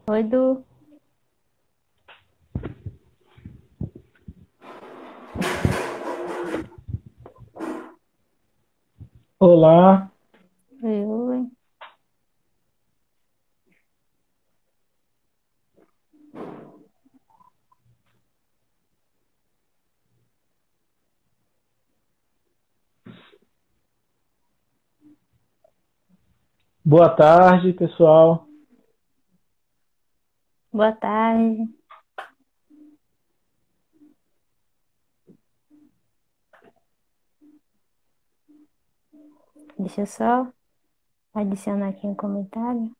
Oi, Du. Olá, Oi, oi. boa tarde, pessoal. Boa tarde. Deixa eu só adicionar aqui um comentário.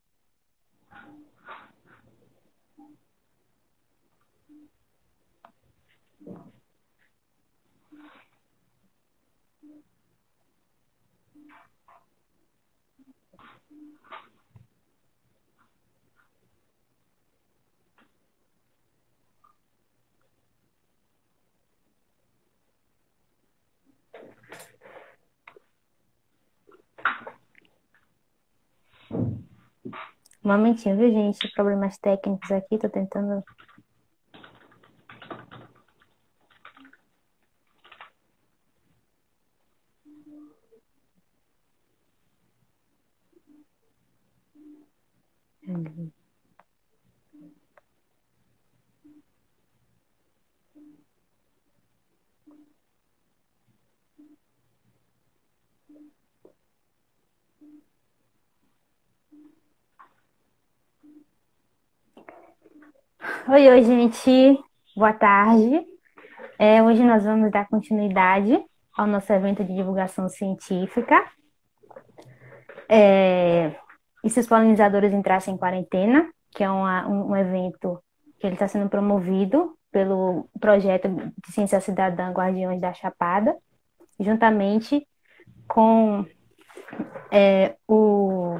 Um momentinho, viu, gente? Problemas técnicos aqui, tô tentando. Oi, oi, gente. Boa tarde. Hoje nós vamos dar continuidade ao nosso evento de divulgação científica. E se os polinizadores entrassem em quarentena, que é um evento que ele está sendo promovido pelo projeto de Ciência Cidadã Guardiões da Chapada, juntamente com o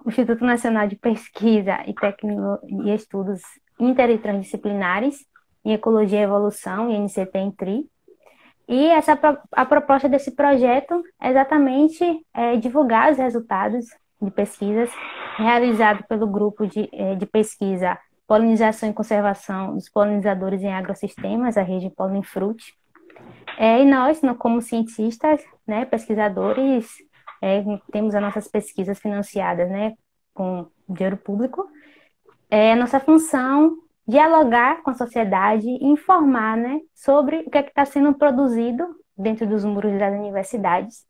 Instituto Nacional de Pesquisa e Estudos Inter e Transdisciplinares em Ecologia e Evolução, INCT Intri. E a proposta desse projeto é exatamente divulgar os resultados de pesquisas realizados pelo grupo de pesquisa Polinização e Conservação dos Polinizadores em Agrossistemas, a rede Polinfruit. E nós, como cientistas, né, pesquisadores, temos as nossas pesquisas financiadas, né, com dinheiro público. É nossa função dialogar com a sociedade e informar, né, sobre o que é que está sendo produzido dentro dos muros das universidades.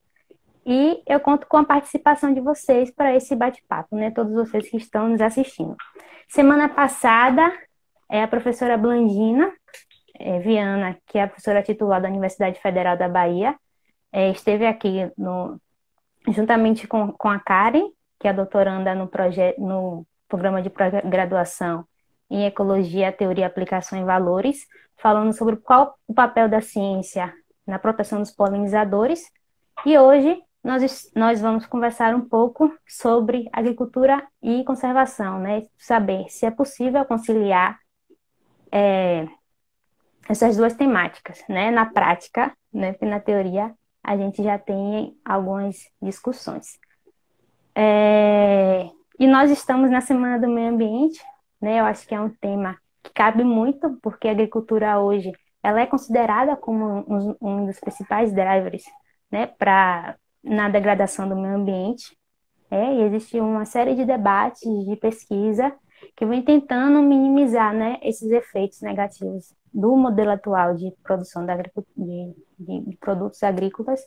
E eu conto com a participação de vocês para esse bate-papo, né, todos vocês que estão nos assistindo. Semana passada, a professora Blandina Viana, que é a professora titular da Universidade Federal da Bahia, esteve aqui juntamente com a Karen, que é a doutoranda no programa de graduação em Ecologia, Teoria, Aplicação e Valores, falando sobre qual o papel da ciência na proteção dos polinizadores. E hoje nós vamos conversar um pouco sobre agricultura e conservação, né? Saber se é possível conciliar essas duas temáticas, né? Na prática, né? Porque na teoria a gente já tem algumas discussões. E nós estamos na Semana do Meio Ambiente, né? Eu acho que é um tema que cabe muito, porque a agricultura hoje ela é considerada como um dos principais drivers, né? Na degradação do meio ambiente. E existe uma série de debates, de pesquisa, que vem tentando minimizar, né, esses efeitos negativos do modelo atual de produção de produtos agrícolas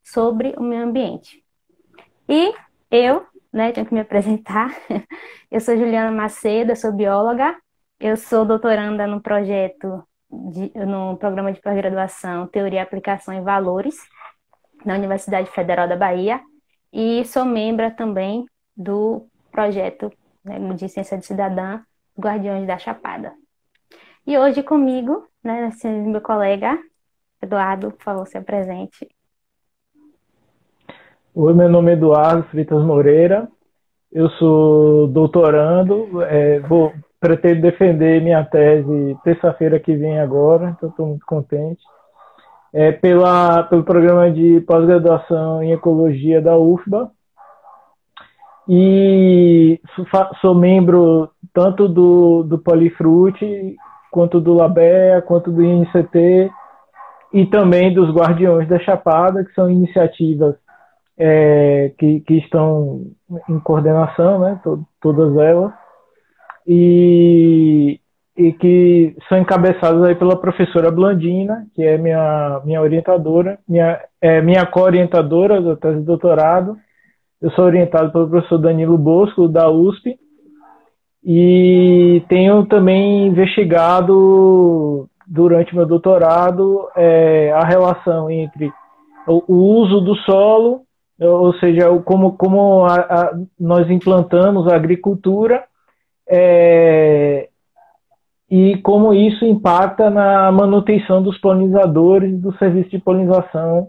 sobre o meio ambiente. E eu, né, tenho que me apresentar. Eu sou Juliana Macedo, eu sou bióloga, eu sou doutoranda no programa de pós-graduação Teoria, Aplicação e Valores na Universidade Federal da Bahia e sou membro também do projeto, né, de Ciência de Cidadã Guardiões da Chapada. E hoje comigo, né, meu colega Eduardo, por favor, se apresente. Oi, meu nome é Eduardo Fritas Moreira. Eu sou doutorando. Pretendo defender minha tese terça-feira que vem agora, então estou muito contente. Pelo programa de pós-graduação em Ecologia da UFBA. e sou membro tanto do Polifrute, quanto do Labea, quanto do INCT, e também dos Guardiões da Chapada, que são iniciativas que estão em coordenação, né, todas elas, e que são encabeçadas aí pela professora Blandina, que é minha orientadora, minha co-orientadora da tese de doutorado. Eu sou orientado pelo professor Danilo Bosco, da USP, e tenho também investigado, durante meu doutorado, a relação entre o uso do solo, ou seja, como nós implantamos a agricultura, e como isso impacta na manutenção dos polinizadores e do serviço de polinização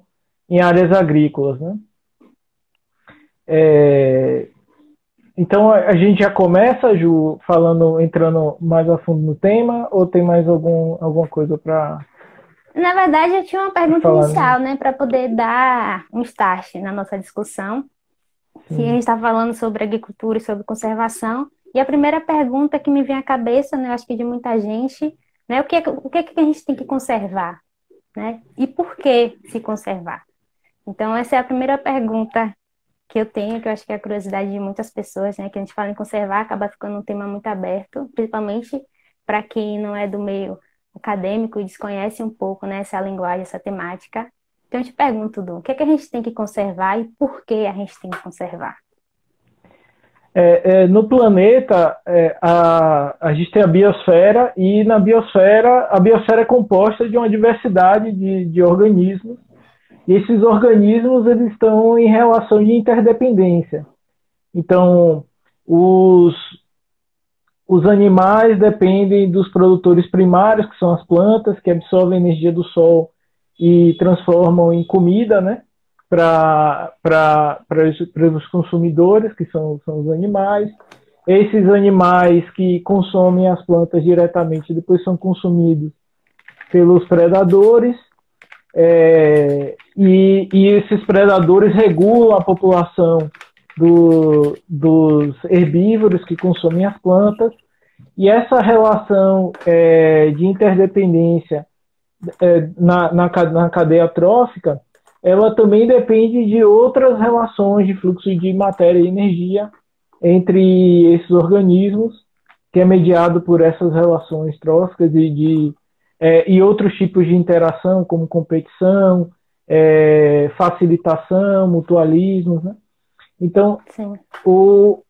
em áreas agrícolas, né? Então a gente já começa, Ju, entrando mais a fundo no tema, ou tem mais alguma coisa para... Na verdade, eu tinha uma pergunta inicial, né, para poder dar um start na nossa discussão. Que a gente está falando sobre agricultura e sobre conservação. E a primeira pergunta que me vem à cabeça, né, eu acho que de muita gente, né, o que a gente tem que conservar, né? E por que se conservar? Então, essa é a primeira pergunta que eu tenho, que eu acho que é a curiosidade de muitas pessoas, né, que a gente fala em conservar, acaba ficando um tema muito aberto, principalmente para quem não é do meio acadêmico e desconhece um pouco, né, essa linguagem, essa temática. Então, eu te pergunto, Du, o que a gente tem que conservar e por que a gente tem que conservar? No planeta, a gente tem a biosfera, e na biosfera, a biosfera é composta de uma diversidade de organismos, e esses organismos eles estão em relação de interdependência. Então, os animais dependem dos produtores primários, que são as plantas, que absorvem a energia do sol e transformam em comida, né, para os consumidores, que são os animais. Esses animais que consomem as plantas diretamente depois são consumidos pelos predadores, e esses predadores regulam a população dos herbívoros que consomem as plantas, e essa relação de interdependência na cadeia trófica, ela também depende de outras relações de fluxo de matéria e energia entre esses organismos, que é mediado por essas relações tróficas e outros tipos de interação, como competição, facilitação, mutualismo, né? Então,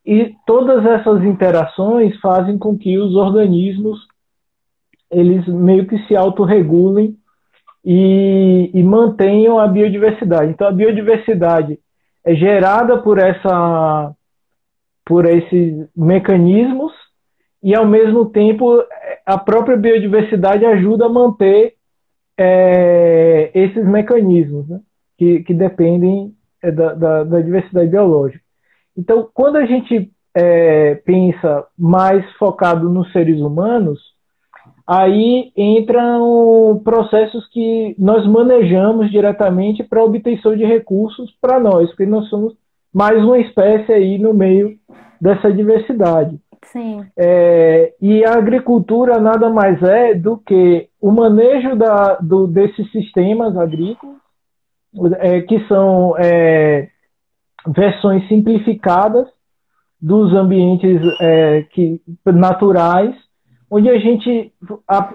e todas essas interações fazem com que os organismos eles meio que se autorregulem e mantenham a biodiversidade. Então, a biodiversidade é gerada por esses mecanismos, e, ao mesmo tempo, a própria biodiversidade ajuda a manter esses mecanismos, né, que dependem da diversidade biológica. Então, quando a gente pensa mais focado nos seres humanos, aí entram processos que nós manejamos diretamente para a obtenção de recursos para nós, porque nós somos mais uma espécie aí no meio dessa diversidade. Sim. E a agricultura nada mais é do que o manejo desses sistemas agrícolas, que são versões simplificadas dos ambientes naturais, onde a gente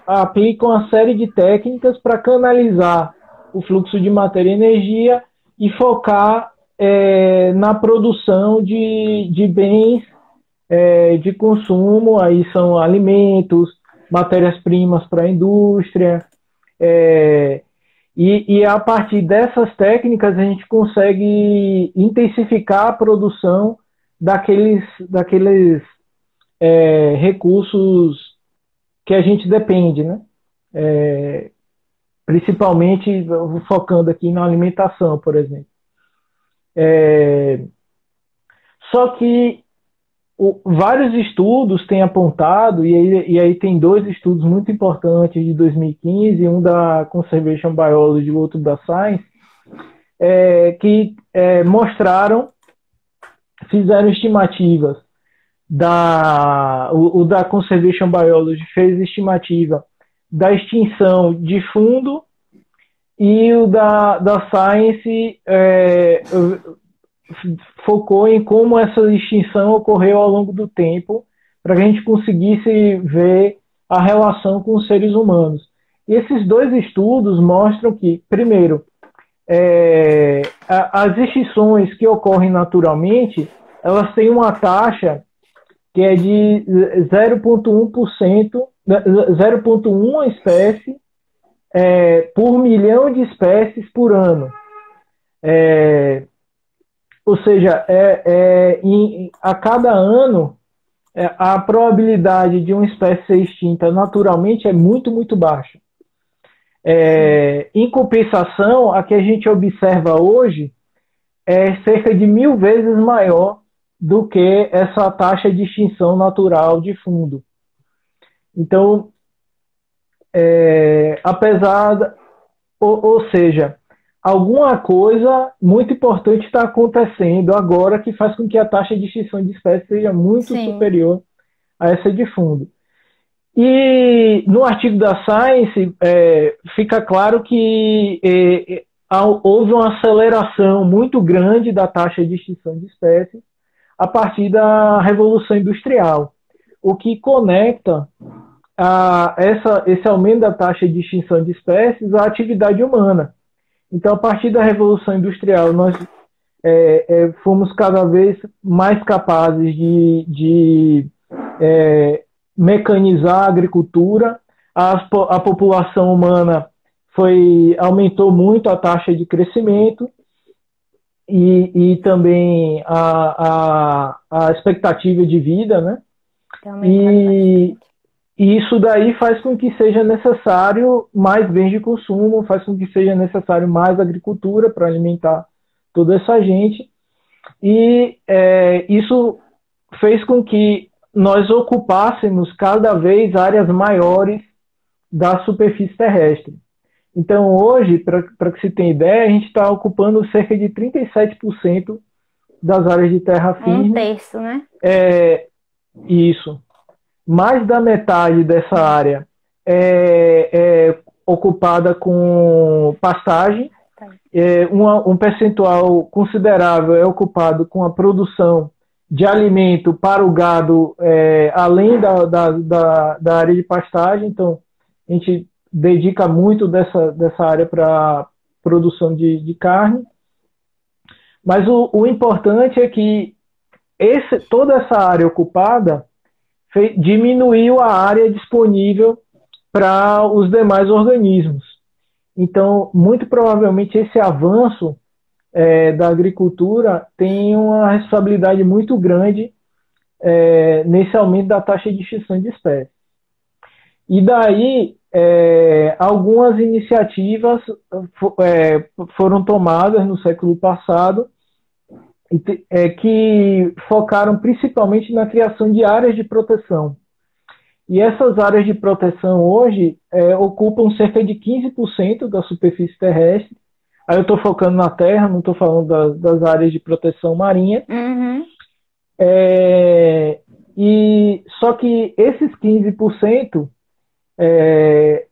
aplica uma série de técnicas para canalizar o fluxo de matéria e energia e focar na produção de bens de consumo. Aí são alimentos, matérias-primas para a indústria, e a partir dessas técnicas a gente consegue intensificar a produção daqueles recursos que a gente depende, né? Principalmente focando aqui na alimentação, por exemplo. Só que vários estudos têm apontado, e aí tem dois estudos muito importantes de 2015, um da Conservation Biology e outro da Science, que mostraram fizeram estimativas o da Conservation Biology fez estimativa da extinção de fundo, e o da Science focou em como essa extinção ocorreu ao longo do tempo, para que a gente conseguisse ver a relação com os seres humanos. E esses dois estudos mostram que, primeiro, as extinções que ocorrem naturalmente, elas têm uma taxa que é de 0,1%, 0,1 espécie por milhão de espécies por ano. Ou seja, a cada ano, a probabilidade de uma espécie ser extinta naturalmente é muito, muito baixa. Em compensação, a que a gente observa hoje é cerca de 1000 vezes maior do que essa taxa de extinção natural de fundo. Então, ou seja, alguma coisa muito importante está acontecendo agora que faz com que a taxa de extinção de espécies seja muito superior a essa de fundo. E no artigo da Science fica claro que houve uma aceleração muito grande da taxa de extinção de espécies a partir da Revolução Industrial, o que conecta esse aumento da taxa de extinção de espécies à atividade humana. Então, a partir da Revolução Industrial, nós fomos cada vez mais capazes de mecanizar a agricultura, a população humana aumentou muito a taxa de crescimento, e também a expectativa de vida, né? E isso daí faz com que seja necessário mais bens de consumo, faz com que seja necessário mais agricultura para alimentar toda essa gente. E isso fez com que nós ocupássemos cada vez áreas maiores da superfície terrestre. Então, hoje, para que se tenha ideia, a gente está ocupando cerca de 37% das áreas de terra firme. 1/3, né? Isso. Mais da metade dessa área é ocupada com pastagem. Um percentual considerável é ocupado com a produção de alimento para o gado, além da área de pastagem. Então, a gente dedica muito dessa área para produção de carne. Mas o importante é que toda essa área ocupada diminuiu a área disponível para os demais organismos. Então, muito provavelmente, esse avanço da agricultura tem uma responsabilidade muito grande nesse aumento da taxa de extinção de espécies. E daí, algumas iniciativas foram tomadas no século passado que focaram principalmente na criação de áreas de proteção. E essas áreas de proteção hoje ocupam cerca de 15% da superfície terrestre. Aí eu estou focando na terra, não estou falando das áreas de proteção marinha. Uhum. Só que esses 15%,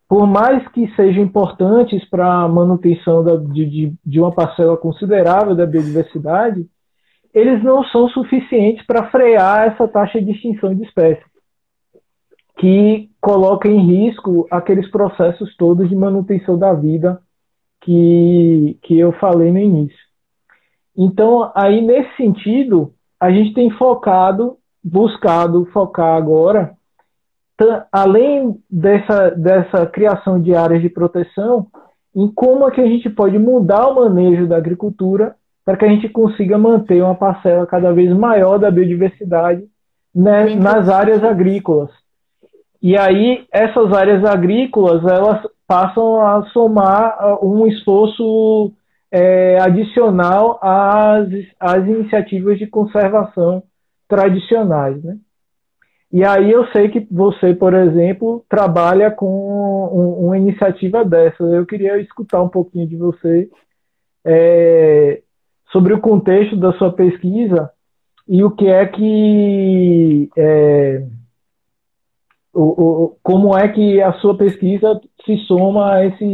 por mais que sejam importantes para a manutenção de uma parcela considerável da biodiversidade, eles não são suficientes para frear essa taxa de extinção de espécies, que coloca em risco aqueles processos todos de manutenção da vida que eu falei no início. Então, aí nesse sentido, a gente tem buscado focar agora, além dessa criação de áreas de proteção, em como é que a gente pode mudar o manejo da agricultura para que a gente consiga manter uma parcela cada vez maior da biodiversidade, né, nas áreas agrícolas. E aí, essas áreas agrícolas, elas passam a somar um esforço adicional às iniciativas de conservação tradicionais, né? E aí eu sei que você, por exemplo, trabalha com uma iniciativa dessa. Eu queria escutar um pouquinho de você sobre o contexto da sua pesquisa e o que é que como é que a sua pesquisa se soma a Esse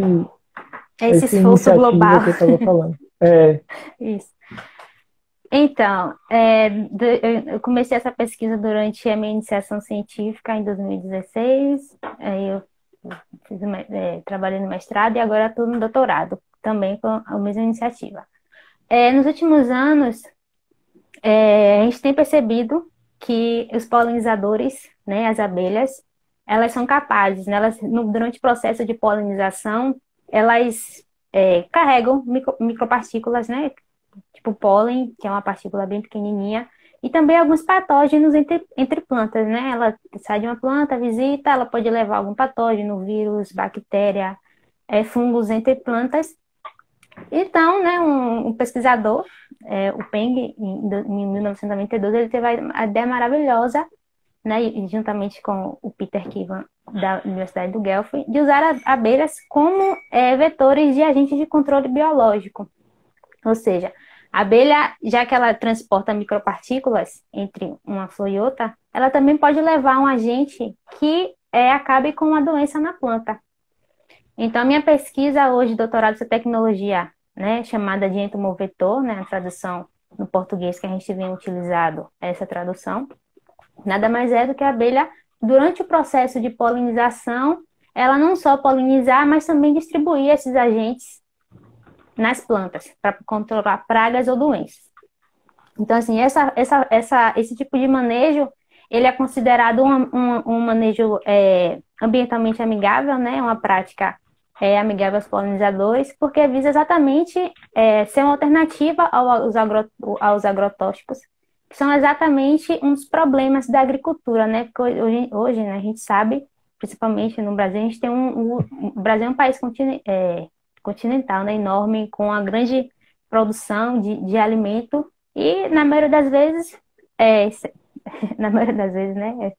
essa esforço iniciativa global. que eu estava falando. Isso. Então, eu comecei essa pesquisa durante a minha iniciação científica em 2016. Aí eu trabalhei no mestrado e agora estou no doutorado, também com a mesma iniciativa. Nos últimos anos, a gente tem percebido que os polinizadores, né, as abelhas, elas são capazes, né, durante o processo de polinização, elas carregam micropartículas, né, tipo pólen, que é uma partícula bem pequenininha, e também alguns patógenos entre plantas, né? Ela sai de uma planta, visita, ela pode levar algum patógeno, vírus, bactéria, fungos entre plantas. Então, né, um pesquisador, o Peng, em 1992, ele teve a ideia maravilhosa, né, juntamente com o Peter Kivan, da Universidade do Guelph, de usar abelhas como vetores de agentes de controle biológico. Ou seja, a abelha, já que ela transporta micropartículas entre uma flor e outra, ela também pode levar um agente que acabe com uma doença na planta. Então, a minha pesquisa hoje, doutorado em tecnologia, né, chamada de entomovetor, né, a tradução no português que a gente vem utilizado, essa tradução, nada mais é do que a abelha, durante o processo de polinização, ela não só polinizar, mas também distribuir esses agentes nas plantas, para controlar pragas ou doenças. Então, assim, esse tipo de manejo, ele é considerado um manejo ambientalmente amigável, né? Uma prática amigável aos polinizadores, porque visa exatamente ser uma alternativa aos agrotóxicos, que são exatamente um dos problemas da agricultura, né? Porque hoje né, a gente sabe, principalmente no Brasil, a gente tem o Brasil é um país continental, né? Enorme, com uma grande produção de alimento e, na maioria das vezes, na maioria das vezes, né?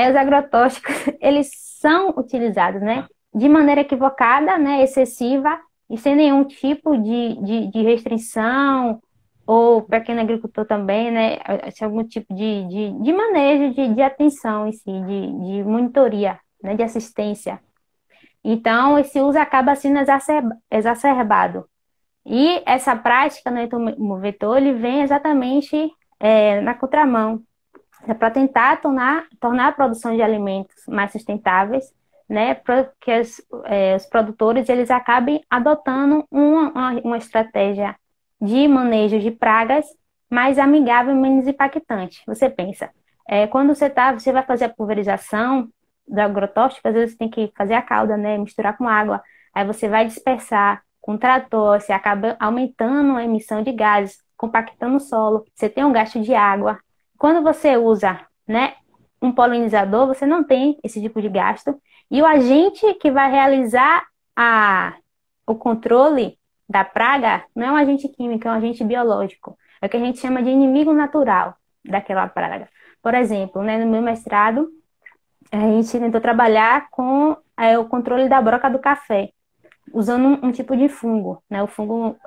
Os agrotóxicos, eles são utilizados, né? De maneira equivocada, né? Excessiva e sem nenhum tipo de restrição ou pequeno agricultor também, né? Se algum tipo de manejo, de atenção em si, de monitoria, né? De assistência. Então, esse uso acaba sendo exacerbado. E essa prática no entomovetor, ele vem exatamente na contramão, para tentar tornar a produção de alimentos mais sustentáveis, né, para que os produtores eles acabem adotando uma estratégia de manejo de pragas mais amigável e menos impactante. Você pensa, quando você vai fazer a pulverização do agrotóxico, às vezes você tem que fazer a calda, né, misturar com água, aí você vai dispersar com um trator, você acaba aumentando a emissão de gases, compactando o solo, você tem um gasto de água. Quando você usa, né, um polinizador, você não tem esse tipo de gasto. E o agente que vai realizar o controle da praga não é um agente químico, é um agente biológico. É o que a gente chama de inimigo natural daquela praga. Por exemplo, né, no meu mestrado, a gente tentou trabalhar com o controle da broca do café, usando um tipo de fungo, né, o fungo,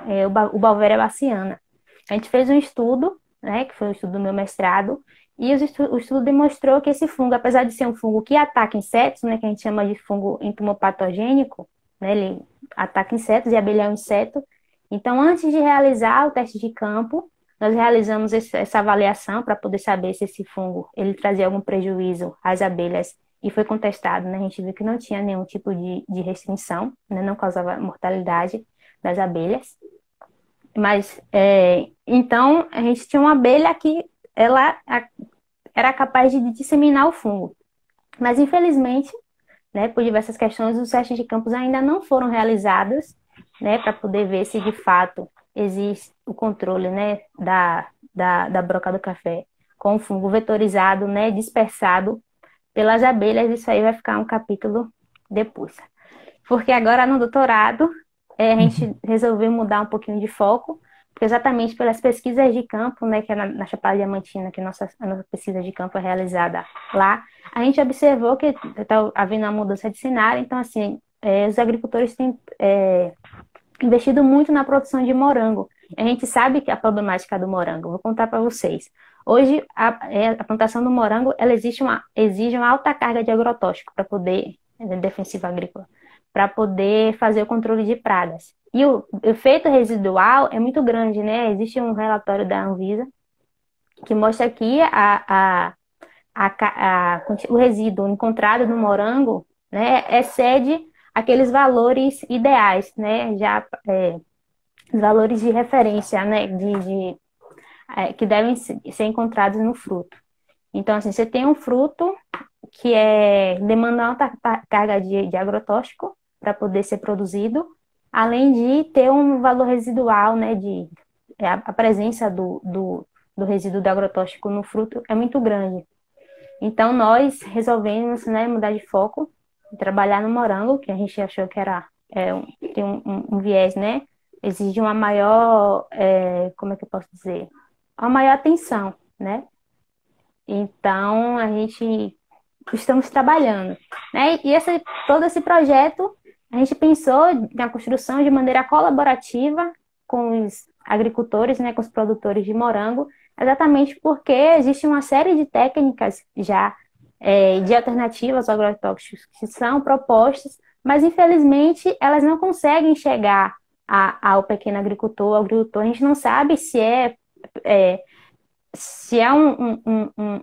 o Beauveria baciana. A gente fez um estudo, né, que foi o estudo do meu mestrado, e o estudo demonstrou que esse fungo, apesar de ser um fungo que ataca insetos, né, que a gente chama de fungo entomopatogênico, né, ele ataca insetos e a abelha é um inseto. Então, antes de realizar o teste de campo, nós realizamos essa avaliação para poder saber se esse fungo ele trazia algum prejuízo às abelhas e foi contestado, né? A gente viu que não tinha nenhum tipo de restrição, né? Não causava mortalidade das abelhas. Mas, então, a gente tinha uma abelha que ela era capaz de disseminar o fungo. Mas, infelizmente, né, por diversas questões, os testes de campos ainda não foram realizados, né, para poder ver se, de fato, existe o controle, né, da broca do café com o fungo vetorizado, né, dispersado pelas abelhas. Isso aí vai ficar um capítulo depois. Porque agora, no doutorado, a gente resolveu mudar um pouquinho de foco, porque exatamente pelas pesquisas de campo, né, que é na Chapada Diamantina, que a nossa pesquisa de campo é realizada lá, a gente observou que está havendo uma mudança de cenário. Então, assim, os agricultores têm investido muito na produção de morango. A gente sabe que a problemática do morango, vou contar para vocês. Hoje, a plantação do morango, ela exige uma alta carga de agrotóxico para poder, defensiva agrícola, para poder fazer o controle de pragas. E o efeito residual é muito grande, né? Existe um relatório da Anvisa que mostra que o resíduo encontrado no morango, né, excede aqueles valores ideais, né? Já os valores de referência, né? Que devem ser encontrados no fruto. Então, assim, você tem um fruto que demanda alta carga de agrotóxico para poder ser produzido, além de ter um valor residual, né, a presença do resíduo de agrotóxico no fruto é muito grande. Então, nós resolvemos, né, mudar de foco e trabalhar no morango, que a gente achou que tem um viés, né, exige uma maior, como é que eu posso dizer? Uma maior atenção, né? Então, a gente estamos trabalhando, né? E todo esse projeto, a gente pensou na construção de maneira colaborativa com os agricultores, né, com os produtores de morango, exatamente porque existe uma série de técnicas já de alternativas aos agrotóxicos que são propostas, mas infelizmente elas não conseguem chegar ao pequeno agricultor, ao agricultor. A gente não sabe se é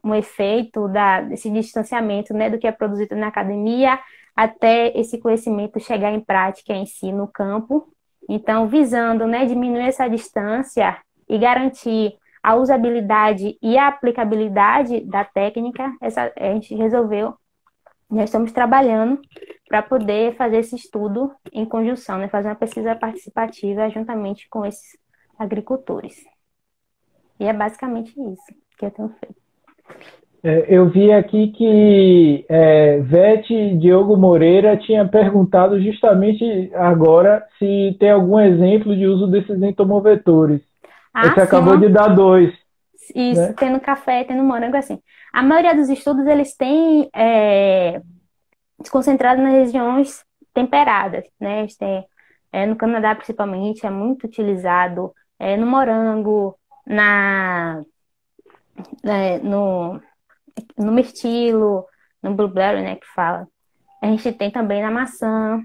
um efeito desse distanciamento, né, do que é produzido na academia até esse conhecimento chegar em prática em si no campo. Então, visando, né, diminuir essa distância e garantir a usabilidade e a aplicabilidade da técnica, a gente resolveu, nós estamos trabalhando para poder fazer esse estudo em conjunção, né, fazer uma pesquisa participativa juntamente com esses agricultores. E é basicamente isso que eu tenho feito. Eu vi aqui que Vete Diogo Moreira tinha perguntado justamente agora se tem algum exemplo de uso desses entomovetores. Você acabou de dar 2. Isso, né? Tem no café, tem no morango, assim. A maioria dos estudos, eles têm se concentrado nas regiões temperadas, né? Eles têm, no Canadá, principalmente, é muito utilizado no morango, no mirtilo, no blueberry, né, que fala. A gente tem também na maçã.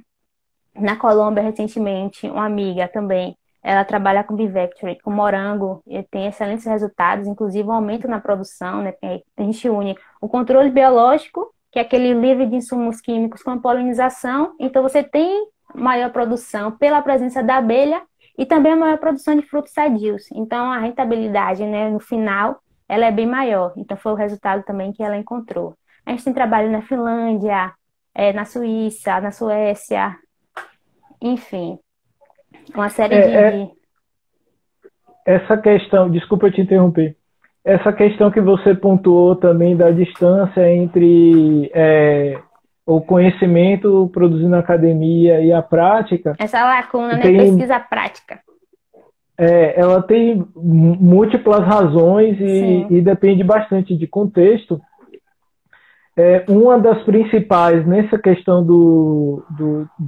Na Colômbia, recentemente, uma amiga também, ela trabalha com Bivectory, com morango, e tem excelentes resultados, inclusive um aumento na produção, né? A gente une o controle biológico, que é aquele livre de insumos químicos, com a polinização, então você tem maior produção pela presença da abelha e também a maior produção de frutos sadios. Então, a rentabilidade, né, no final, ela é bem maior. Então, foi o resultado também que ela encontrou. A gente tem trabalho na Finlândia, na Suíça, na Suécia, enfim, uma série de... Essa questão, desculpa eu te interromper, essa questão que você pontuou também da distância entre o conhecimento produzido na academia e a prática... Essa lacuna, né? Pesquisa prática. Ela tem múltiplas razões e depende bastante de contexto. Uma das principais nessa questão do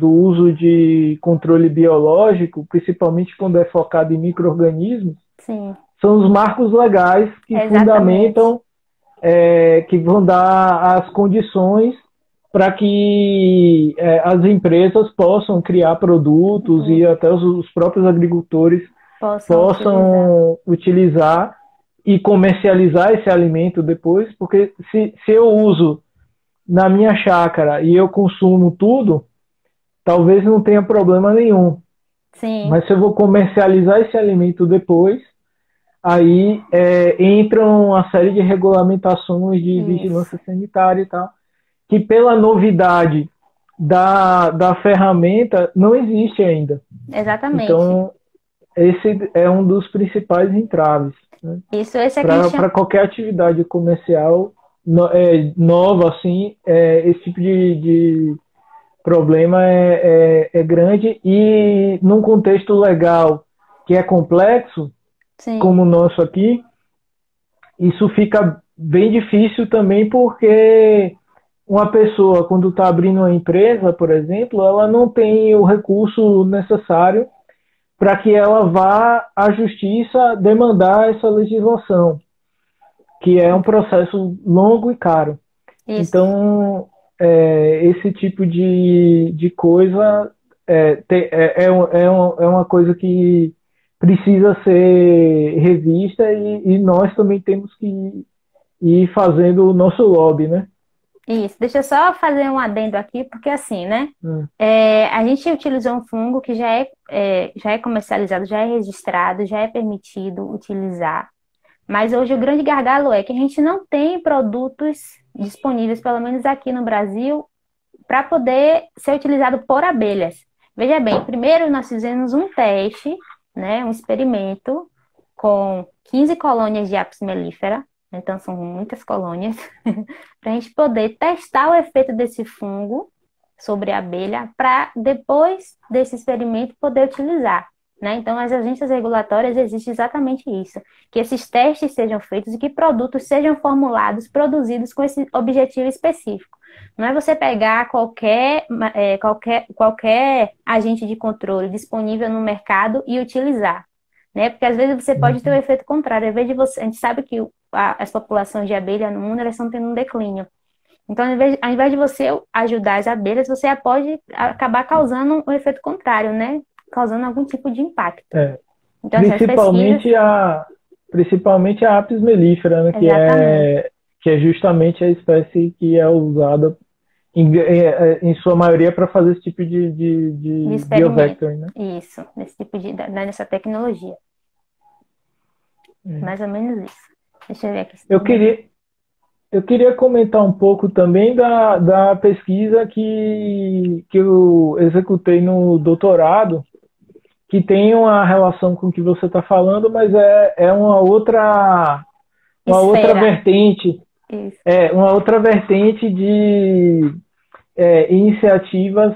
uso de controle biológico, principalmente quando é focado em micro-organismos, são os marcos legais que fundamentam, que vão dar as condições para que as empresas possam criar produtos e até os próprios agricultores possam utilizar e comercializar esse alimento depois, porque se eu uso na minha chácara e eu consumo tudo, talvez não tenha problema nenhum. Sim. Mas se eu vou comercializar esse alimento depois, aí entram uma série de regulamentações de vigilância sanitária e tal, que pela novidade da ferramenta não existe ainda. Exatamente. Então, esse é um dos principais entraves. Né? Esse é para qualquer atividade comercial nova, assim, esse tipo de problema é grande, e num contexto legal que é complexo, como o nosso aqui, isso fica bem difícil também, porque uma pessoa, quando está abrindo uma empresa, por exemplo, ela não tem o recurso necessário para que ela vá à justiça demandar essa legislação, que é um processo longo e caro. Isso. Então, esse tipo de coisa é uma coisa que precisa ser revista e nós também temos que ir fazendo o nosso lobby, né? Isso, deixa eu só fazer um adendo aqui, porque assim, né? A gente utilizou um fungo que já é comercializado, já é registrado, já é permitido utilizar. Mas hoje o grande gargalo é que a gente não tem produtos disponíveis, pelo menos aqui no Brasil, para poder ser utilizado por abelhas. Veja bem, primeiro nós fizemos um teste, né, um experimento com 15 colônias de Apis mellifera, então são muitas colônias, para a gente poder testar o efeito desse fungo sobre a abelha, para depois desse experimento poder utilizar. Né? Então, as agências regulatórias existe exatamente isso, que esses testes sejam feitos e que produtos sejam formulados, produzidos com esse objetivo específico. Não é você pegar qualquer agente de controle disponível no mercado e utilizar, né? Porque às vezes você pode ter o efeito contrário. Ao invés de você, a gente sabe que as populações de abelha no mundo elas estão tendo um declínio. Então, ao invés de você ajudar as abelhas, você pode acabar causando um efeito contrário, né? Causando algum tipo de impacto. Então, principalmente a Apis mellifera, né? Que é justamente a espécie que é usada em sua maioria para fazer esse tipo de biovector, né? Isso, nessa tecnologia. Mais ou menos isso. Deixa eu ver aqui. Eu queria comentar um pouco também da pesquisa que eu executei no doutorado, que tem uma relação com o que você está falando, mas é uma outra vertente. Isso. Uma outra vertente de iniciativas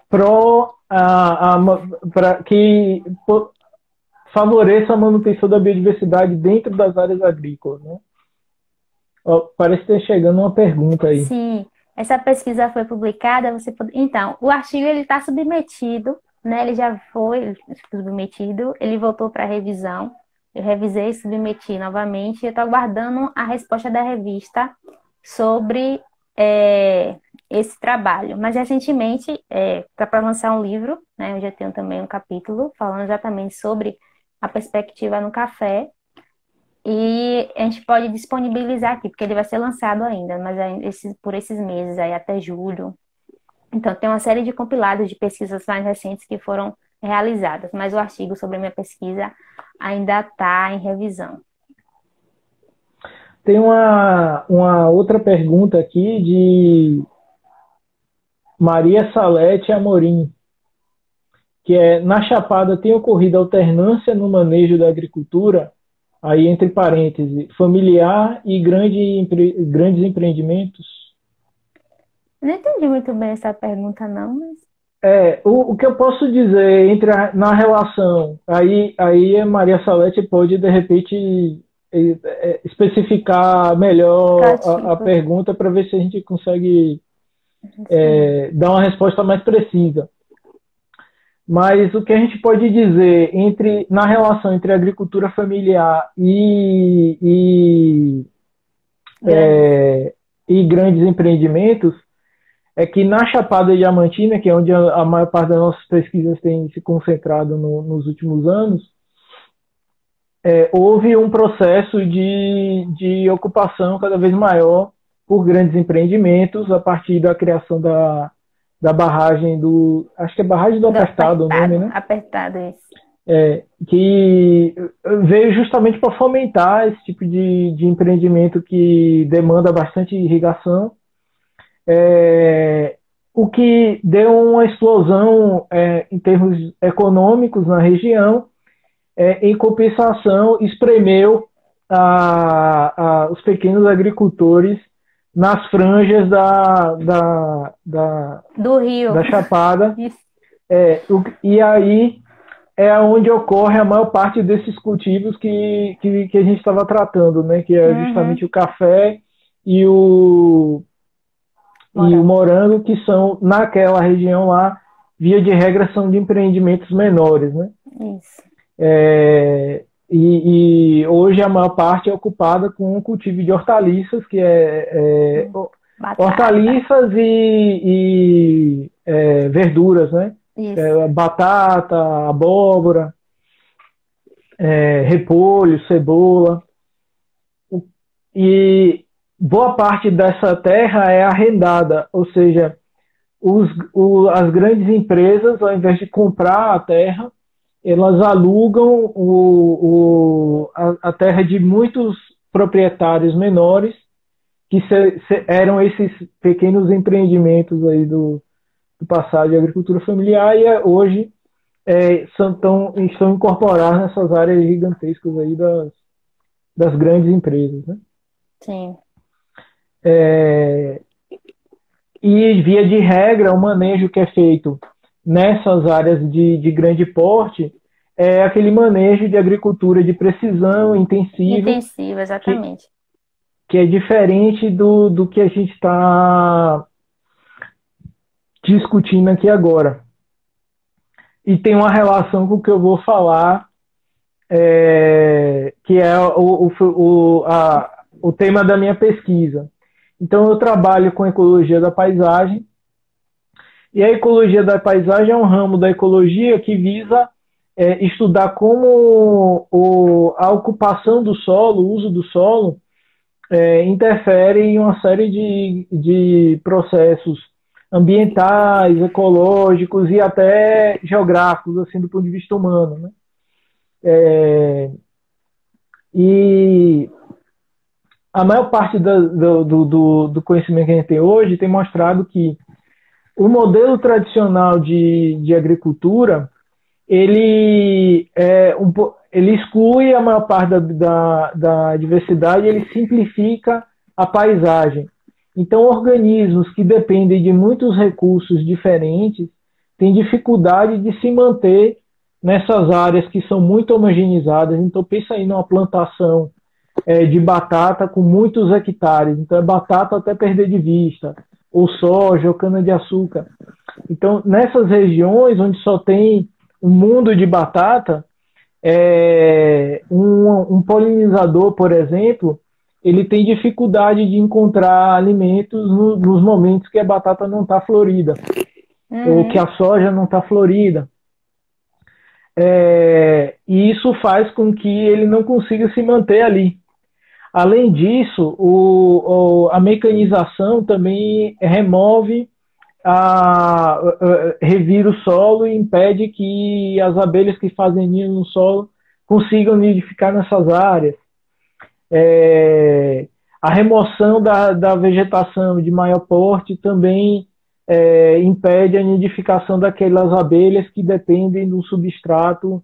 para que favoreça a manutenção da biodiversidade dentro das áreas agrícolas, né? Parece que está chegando uma pergunta aí. Sim, essa pesquisa foi publicada. Então, o artigo ele está submetido, né? Ele já foi submetido, ele voltou para revisão. Eu revisei e submeti novamente. Eu estou aguardando a resposta da revista sobre esse trabalho. Mas recentemente, para lançar um livro, né? Eu já tenho também um capítulo falando exatamente sobre a perspectiva no café. E a gente pode disponibilizar aqui, porque ele vai ser lançado ainda, mas por esses meses, aí até julho. Então, tem uma série de compilados de pesquisas mais recentes que foram realizadas, mas o artigo sobre a minha pesquisa ainda está em revisão. Tem uma outra pergunta aqui de Maria Salete Amorim, que na Chapada tem ocorrido alternância no manejo da agricultura, aí entre parênteses, familiar e grandes empreendimentos? Não entendi muito bem essa pergunta, não, mas... O que eu posso dizer na relação, aí a Maria Salete pode, de repente, especificar melhor a pergunta para ver se a gente consegue dar uma resposta mais precisa. Mas o que a gente pode dizer na relação entre agricultura familiar e grandes empreendimentos é que na Chapada Diamantina, que é onde a maior parte das nossas pesquisas tem se concentrado nos últimos anos, houve um processo de ocupação cada vez maior por grandes empreendimentos a partir da criação da barragem acho que é barragem do Apertado o nome, né? Apertado, isso. Que veio justamente para fomentar esse tipo de empreendimento que demanda bastante irrigação, o que deu uma explosão em termos econômicos na região. Em compensação, espremeu os pequenos agricultores nas franjas do rio, da Chapada. E aí é onde ocorre a maior parte desses cultivos que a gente estava tratando, né? Que é justamente o café e o morango, que são naquela região lá via de regra, são de empreendimentos menores, né? Isso. E hoje a maior parte é ocupada com o cultivo de hortaliças, que hortaliças e verduras, né? Batata, abóbora, repolho, cebola. E boa parte dessa terra é arrendada, ou seja, as grandes empresas, ao invés de comprar a terra, elas alugam a terra de muitos proprietários menores, que eram esses pequenos empreendimentos aí do passado de agricultura familiar, e hoje estão incorporados nessas áreas gigantescas aí das grandes empresas, né? Sim. E, via de regra, o manejo que é feito nessas áreas de grande porte é aquele manejo de agricultura de precisão, intensiva. Intensiva, exatamente. Que é diferente do que a gente está discutindo aqui agora. E tem uma relação com o que eu vou falar, que é o tema da minha pesquisa. Então, eu trabalho com ecologia da paisagem, e a ecologia da paisagem é um ramo da ecologia que visa estudar como a ocupação do solo, o uso do solo, interfere em uma série de processos ambientais, ecológicos e até geográficos, assim, do ponto de vista humano, né? E a maior parte do conhecimento que a gente tem hoje tem mostrado que o modelo tradicional de agricultura, ele exclui a maior parte da diversidade, ele simplifica a paisagem. Então, organismos que dependem de muitos recursos diferentes têm dificuldade de se manter nessas áreas que são muito homogeneizadas. Então, pensa aí numa plantação de batata com muitos hectares. Então, é batata até perder de vista, ou soja, ou cana-de-açúcar. Então, nessas regiões onde só tem um mundo de batata, um polinizador, por exemplo, ele tem dificuldade de encontrar alimentos nos momentos que a batata não está florida, ou que a soja não está florida. E isso faz com que ele não consiga se manter ali. Além disso, a mecanização também revira o solo e impede que as abelhas que fazem ninho no solo consigam nidificar nessas áreas. A remoção da vegetação de maior porte também impede a nidificação daquelas abelhas que dependem do substrato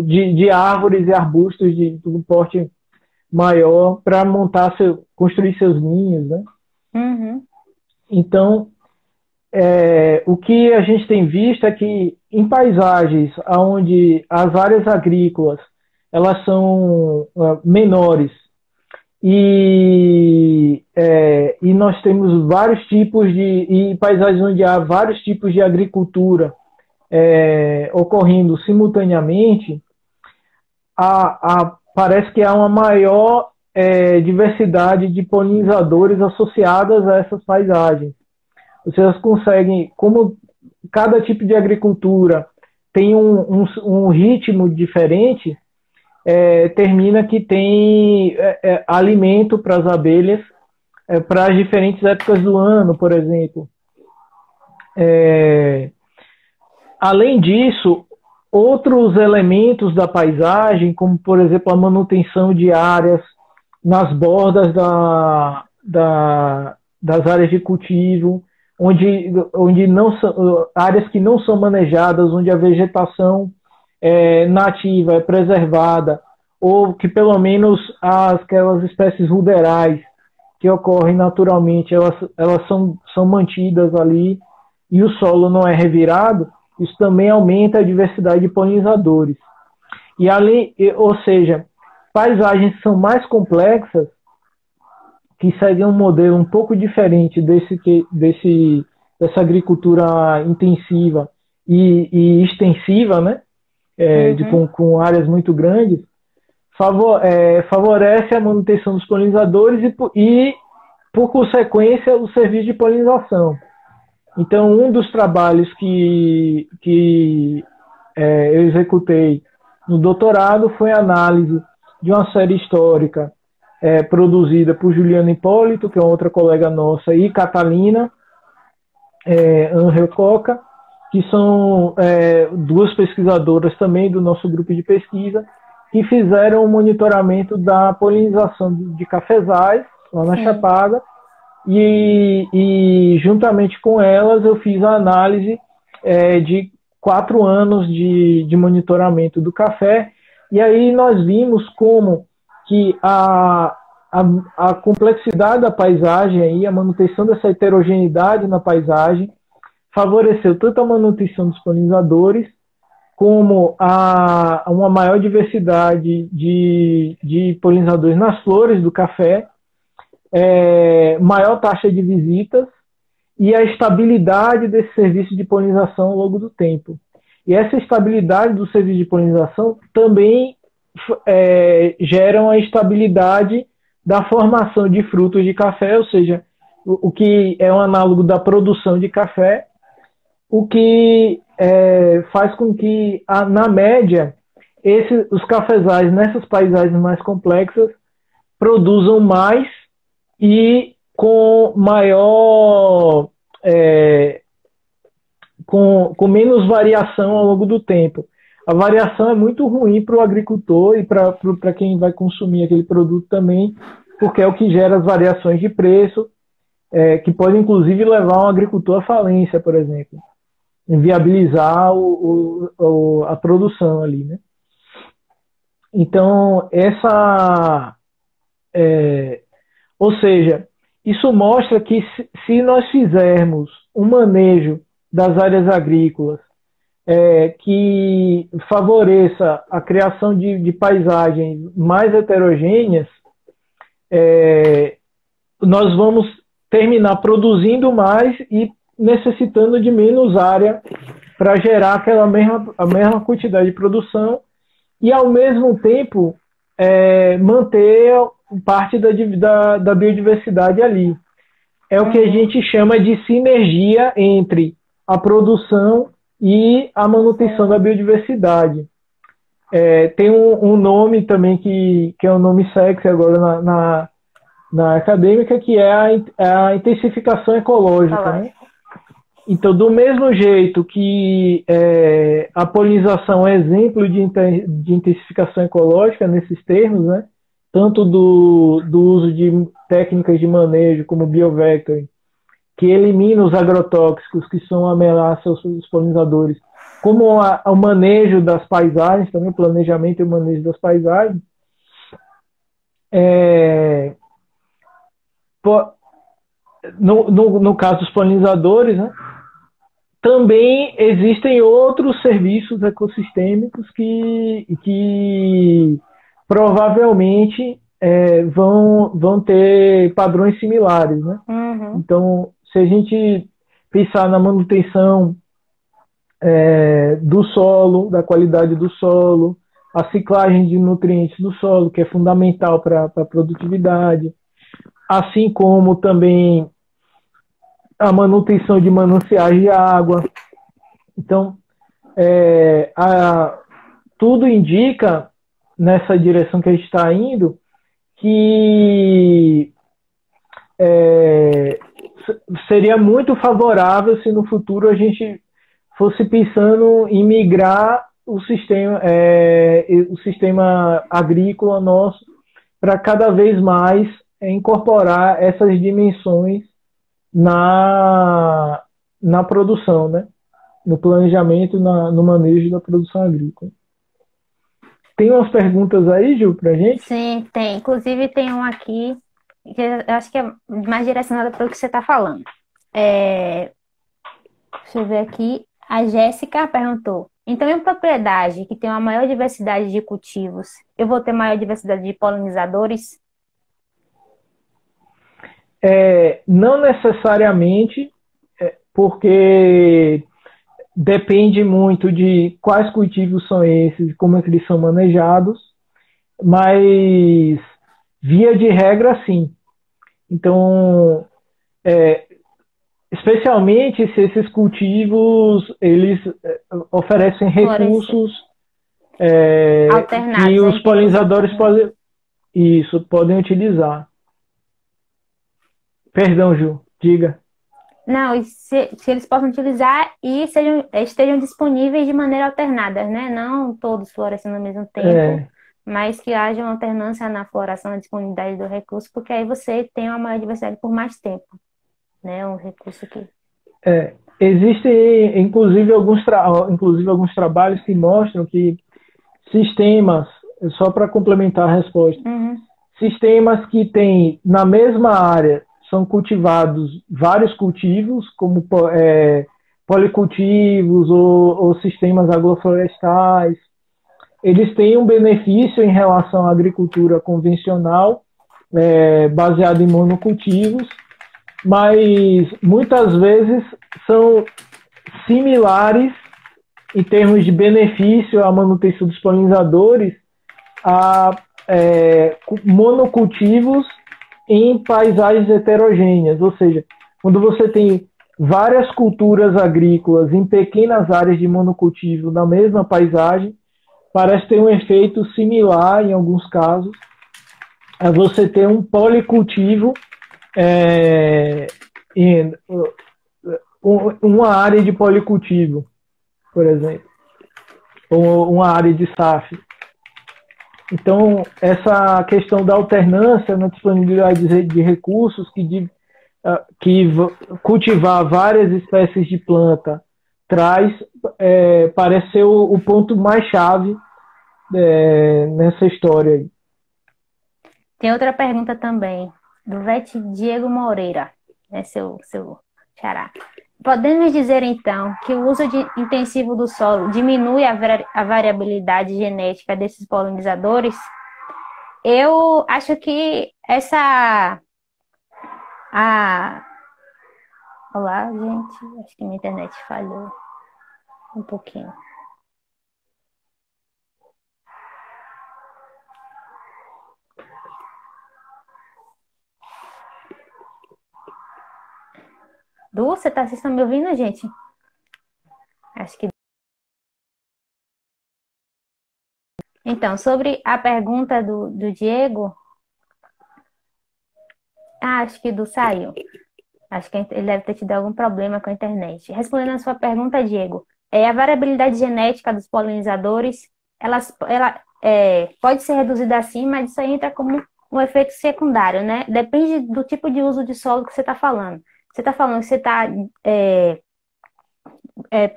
de árvores e arbustos de um porte maior para construir seus ninhos, né? Uhum. Então, o que a gente tem visto é que em paisagens onde as áreas agrícolas elas são menores e nós temos vários tipos e paisagens onde há vários tipos de agricultura ocorrendo simultaneamente, parece que há uma maior diversidade de polinizadores associadas a essas paisagens. Vocês conseguem, como cada tipo de agricultura tem um ritmo diferente, termina que tem alimento para as abelhas para as diferentes épocas do ano, por exemplo. Além disso, outros elementos da paisagem, como, por exemplo, a manutenção de áreas nas bordas das áreas de cultivo, onde não são, áreas que não são manejadas, onde a vegetação nativa é preservada, ou que pelo menos aquelas espécies ruderais que ocorrem naturalmente, elas são mantidas ali e o solo não é revirado, isso também aumenta a diversidade de polinizadores. Ou seja, paisagens que são mais complexas, que seguem um modelo um pouco diferente desse dessa agricultura intensiva e extensiva, né? Com áreas muito grandes, favorece a manutenção dos polinizadores e, por consequência, o serviço de polinização. Então, um dos trabalhos que eu executei no doutorado foi a análise de uma série histórica produzida por Juliana Hipólito, que é outra colega nossa, e Catalina Angel Coca, que são duas pesquisadoras também do nosso grupo de pesquisa, que fizeram o monitoramento da polinização de cafezais lá na Chapada, e juntamente com elas eu fiz a análise de 4 anos de monitoramento do café, e aí nós vimos como que a complexidade da paisagem, a manutenção dessa heterogeneidade na paisagem, favoreceu tanto a manutenção dos polinizadores, como uma maior diversidade de polinizadores nas flores do café, maior taxa de visitas e a estabilidade desse serviço de polinização ao longo do tempo. E essa estabilidade do serviço de polinização também gera a estabilidade da formação de frutos de café, ou seja, o que é um análogo da produção de café, o que faz com que, na média, os cafezais nessas paisagens mais complexas produzam mais e com maior com menos variação ao longo do tempo. A variação é muito ruim para o agricultor e para quem vai consumir aquele produto também, porque é o que gera as variações de preço, que pode inclusive levar um agricultor à falência, por exemplo, inviabilizar a produção ali, né? Então, ou seja, isso mostra que se nós fizermos um manejo das áreas agrícolas que favoreça a criação de paisagens mais heterogêneas, nós vamos terminar produzindo mais e necessitando de menos área para gerar a mesma quantidade de produção e, ao mesmo tempo, manter parte da biodiversidade ali. É o que a gente chama de sinergia entre a produção e a manutenção da biodiversidade. Tem um nome também que é um nome sexy agora na acadêmica, que é a intensificação ecológica, né? Então, do mesmo jeito que a polinização é exemplo de intensificação ecológica nesses termos, né? Tanto do uso de técnicas de manejo como biovectoring, que elimina os agrotóxicos que são ameaças aos polinizadores, como o manejo das paisagens, também o planejamento e o manejo das paisagens. No caso dos polinizadores, né, também existem outros serviços ecossistêmicos que provavelmente vão ter padrões similares, né? Uhum. Então, se a gente pensar na manutenção do solo, da qualidade do solo, a ciclagem de nutrientes do solo, que é fundamental para a produtividade, assim como também a manutenção de mananciais de água. Então, tudo indica, nessa direção que a gente está indo, que seria muito favorável se no futuro a gente fosse pensando em migrar o sistema agrícola nosso para cada vez mais incorporar essas dimensões na produção, né? No planejamento, no manejo da produção agrícola. Tem umas perguntas aí, Gil, para a gente? Sim, tem. Inclusive tem um aqui que eu acho que é mais direcionada para o que você está falando. Deixa eu ver aqui. A Jéssica perguntou: então, em uma propriedade que tem uma maior diversidade de cultivos, eu vou ter maior diversidade de polinizadores? Não necessariamente. porque depende muito de quais cultivos são esses, como é que eles são manejados, mas via de regra, sim. Então, é, especialmente se esses cultivos eles oferecem Florescer. recursos que Alternados, é os tempos polinizadores alternados. podem utilizar. Perdão, Ju, diga. Não, e se eles possam utilizar e estejam disponíveis de maneira alternada, né? Não todos florescendo ao mesmo tempo, É, mas que haja uma alternância na floração, na disponibilidade do recurso, porque aí você tem uma maior diversidade por mais tempo, né? Um recurso que. existem, inclusive alguns trabalhos que mostram que sistemas, só para complementar a resposta, Uhum. sistemas que têm na mesma área são cultivados vários cultivos, como policultivos ou sistemas agroflorestais. Eles têm um benefício em relação à agricultura convencional, baseada em monocultivos, mas muitas vezes são similares em termos de benefício à manutenção dos polinizadores a monocultivos em paisagens heterogêneas, ou seja, quando você tem várias culturas agrícolas em pequenas áreas de monocultivo na mesma paisagem, parece ter um efeito similar em alguns casos a você ter um policultivo é, em uma área de policultivo, por exemplo, ou uma área de SAF. Então, essa questão da alternância na disponibilidade de recursos, que cultivar várias espécies de planta traz, parece ser o ponto mais chave nessa história aí. Tem outra pergunta também, do Vete Diego Moreira, né, seu xará. Podemos dizer, então, que o uso intensivo do solo diminui a variabilidade genética desses polinizadores? Eu acho que essa. A... Olá, gente. Acho que minha internet falhou um pouquinho. Du, vocês estão me ouvindo, gente? Acho que. Então, sobre a pergunta do Diego, acho que do saiu. Acho que ele deve ter tido algum problema com a internet. Respondendo a sua pergunta, Diego, a variabilidade genética dos polinizadores, pode ser reduzida assim, mas isso aí entra como um efeito secundário, né? Depende do tipo de uso de solo que você está falando. Você está falando que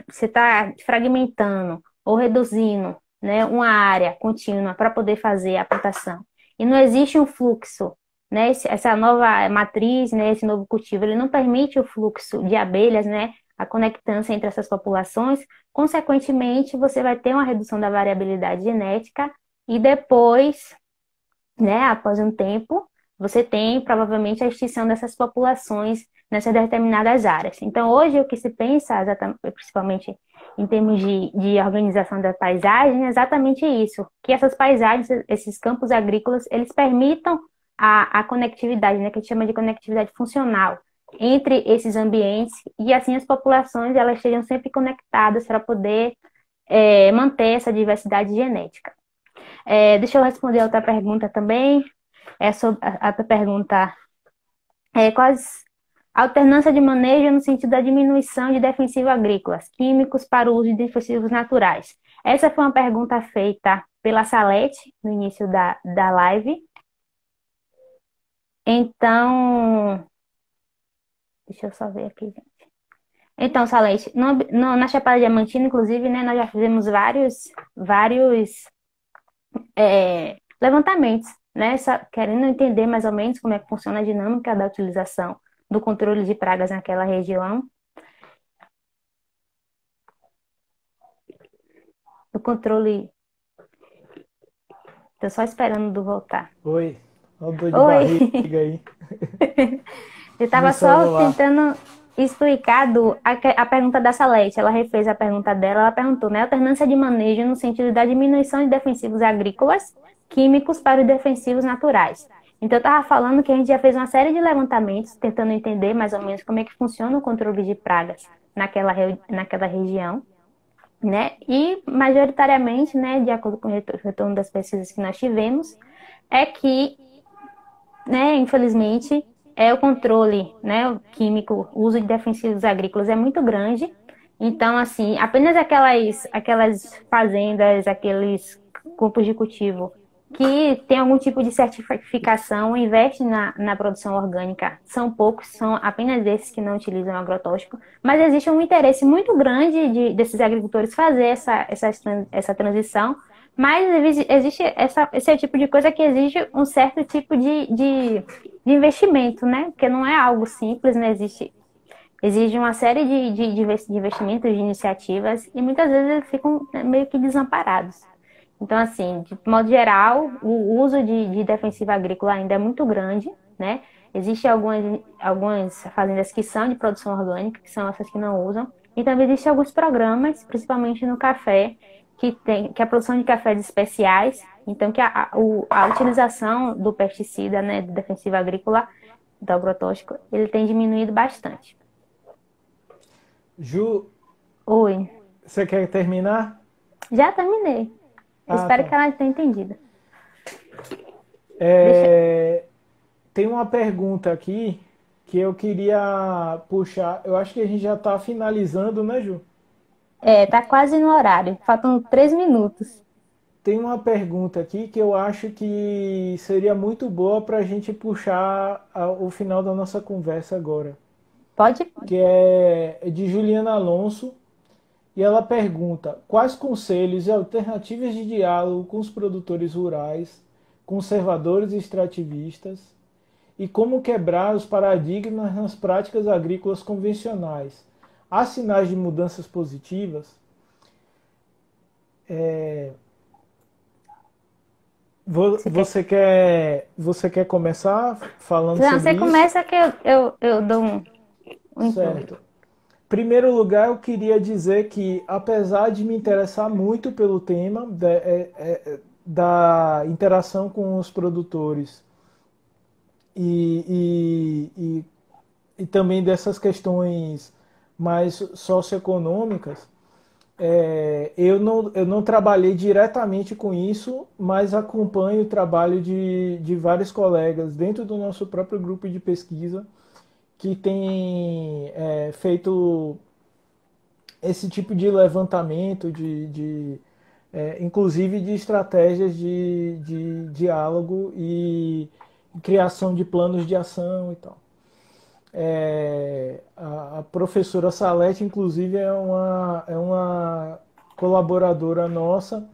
você tá fragmentando ou reduzindo, né, uma área contínua para poder fazer a plantação. E não existe um fluxo, né? Essa nova matriz, né, esse novo cultivo, ele não permite o fluxo de abelhas, né, a conectância entre essas populações. Consequentemente, você vai ter uma redução da variabilidade genética e depois, né, após um tempo, você tem provavelmente a extinção dessas populações nessas determinadas áreas. Então, hoje, o que se pensa, principalmente em termos de organização da paisagem, é exatamente isso, que essas paisagens, esses campos agrícolas, eles permitam a conectividade, né, que a gente chama de conectividade funcional, entre esses ambientes, e assim as populações elas estejam sempre conectadas para poder manter essa diversidade genética. Deixa eu responder outra pergunta também. Sobre a pergunta quais alternância de manejo no sentido da diminuição de defensivos agrícolas, químicos para o uso de defensivos naturais. Essa foi uma pergunta feita pela Salete no início da live. Então, deixa eu só ver aqui, gente. Então, Salete, na Chapada Diamantina, inclusive, né, nós já fizemos vários levantamentos, né, querendo entender mais ou menos como é que funciona a dinâmica da utilização do controle de pragas naquela região. Do controle. Tô só esperando do voltar. Oi, olha o dor de Oi! barriga aí Eu no tava só celular. tentando explicado a pergunta da Salete. Ela refez a pergunta dela. Ela perguntou, né? Alternância de manejo no sentido da diminuição de defensivos agrícolas químicos para os defensivos naturais. Então, eu estava falando que a gente já fez uma série de levantamentos, tentando entender mais ou menos como é que funciona o controle de pragas naquela região, né? E, majoritariamente, né, de acordo com o retorno das pesquisas que nós tivemos, é que, né, infelizmente, o controle, né, o químico, o uso de defensivos agrícolas é muito grande. Então, assim, apenas aquelas fazendas, aqueles campos de cultivo que tem algum tipo de certificação, investem na produção orgânica, são poucos, são apenas esses que não utilizam agrotóxico, mas existe um interesse muito grande desses agricultores fazer essa transição, mas existe esse é o tipo de coisa que exige um certo tipo de investimento, né? Porque não é algo simples, né? Exige uma série de investimentos, de iniciativas, e muitas vezes eles ficam meio que desamparados. Então, assim, de modo geral, o uso de defensiva agrícola ainda é muito grande, né? Existem algumas fazendas que são de produção orgânica, que são essas que não usam, e também existem alguns programas, principalmente no café, que a produção de cafés especiais, então que a utilização do pesticida, né, do defensivo agrícola, do agrotóxico, ele tem diminuído bastante. Ju, Oi, você quer terminar? já terminei. Ah, Espero que tá. ela tenha entendido. Deixa, É, tem uma pergunta aqui que eu queria puxar. Eu acho que a gente já está finalizando, né, Ju? tá quase no horário, faltam 3 minutos. Tem uma pergunta aqui que eu acho que seria muito boa para a gente puxar o final da nossa conversa agora, Pode? que é de Juliana Alonso, e ela pergunta: quais conselhos e alternativas de diálogo com os produtores rurais, conservadores e extrativistas, e como quebrar os paradigmas nas práticas agrícolas convencionais? Há sinais de mudanças positivas? Você quer? Você quer começar falando Não, você sobre isso? começa que eu dou um introito. Certo. Em primeiro lugar, eu queria dizer que, apesar de me interessar muito pelo tema da interação com os produtores e e também dessas questões mais socioeconômicas, eu não trabalhei diretamente com isso, mas acompanho o trabalho de vários colegas dentro do nosso próprio grupo de pesquisa que tem feito esse tipo de levantamento, inclusive de estratégias de diálogo e criação de planos de ação e tal. A professora Salete, inclusive, é uma colaboradora nossa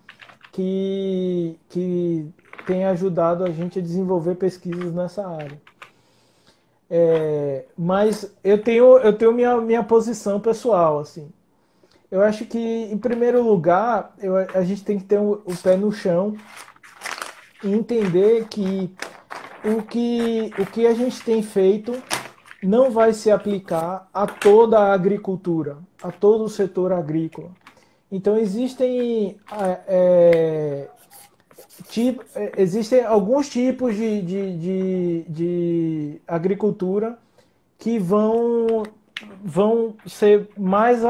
que tem ajudado a gente a desenvolver pesquisas nessa área. Mas eu tenho minha posição pessoal, assim. Eu acho que, em primeiro lugar, a gente tem que ter o pé no chão e entender que o que a gente tem feito não vai se aplicar a toda a agricultura, a todo o setor agrícola. Então, existem alguns tipos de agricultura que vão ser mais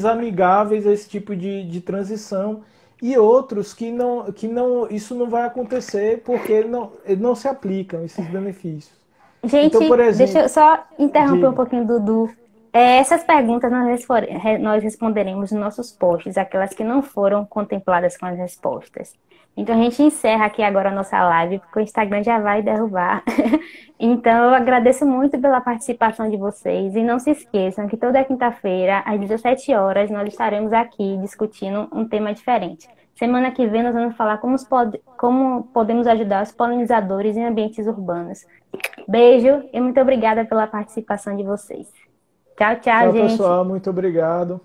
amigáveis a esse tipo de transição e outros que não, isso não vai acontecer porque não se aplicam esses benefícios. Então, por Gente, deixa exemplo, eu só interromper um diga. pouquinho, Dudu. Essas perguntas nós responderemos nos nossos posts, aquelas que não foram contempladas com as respostas. Então, a gente encerra aqui agora a nossa live, porque o Instagram já vai derrubar. Então, eu agradeço muito pela participação de vocês. E não se esqueçam que toda quinta-feira, às 17 horas, nós estaremos aqui discutindo um tema diferente. Semana que vem, nós vamos falar como podemos ajudar os polinizadores em ambientes urbanos. Beijo e muito obrigada pela participação de vocês. Tchau, tchau, Tchau, gente. pessoal. Muito obrigado.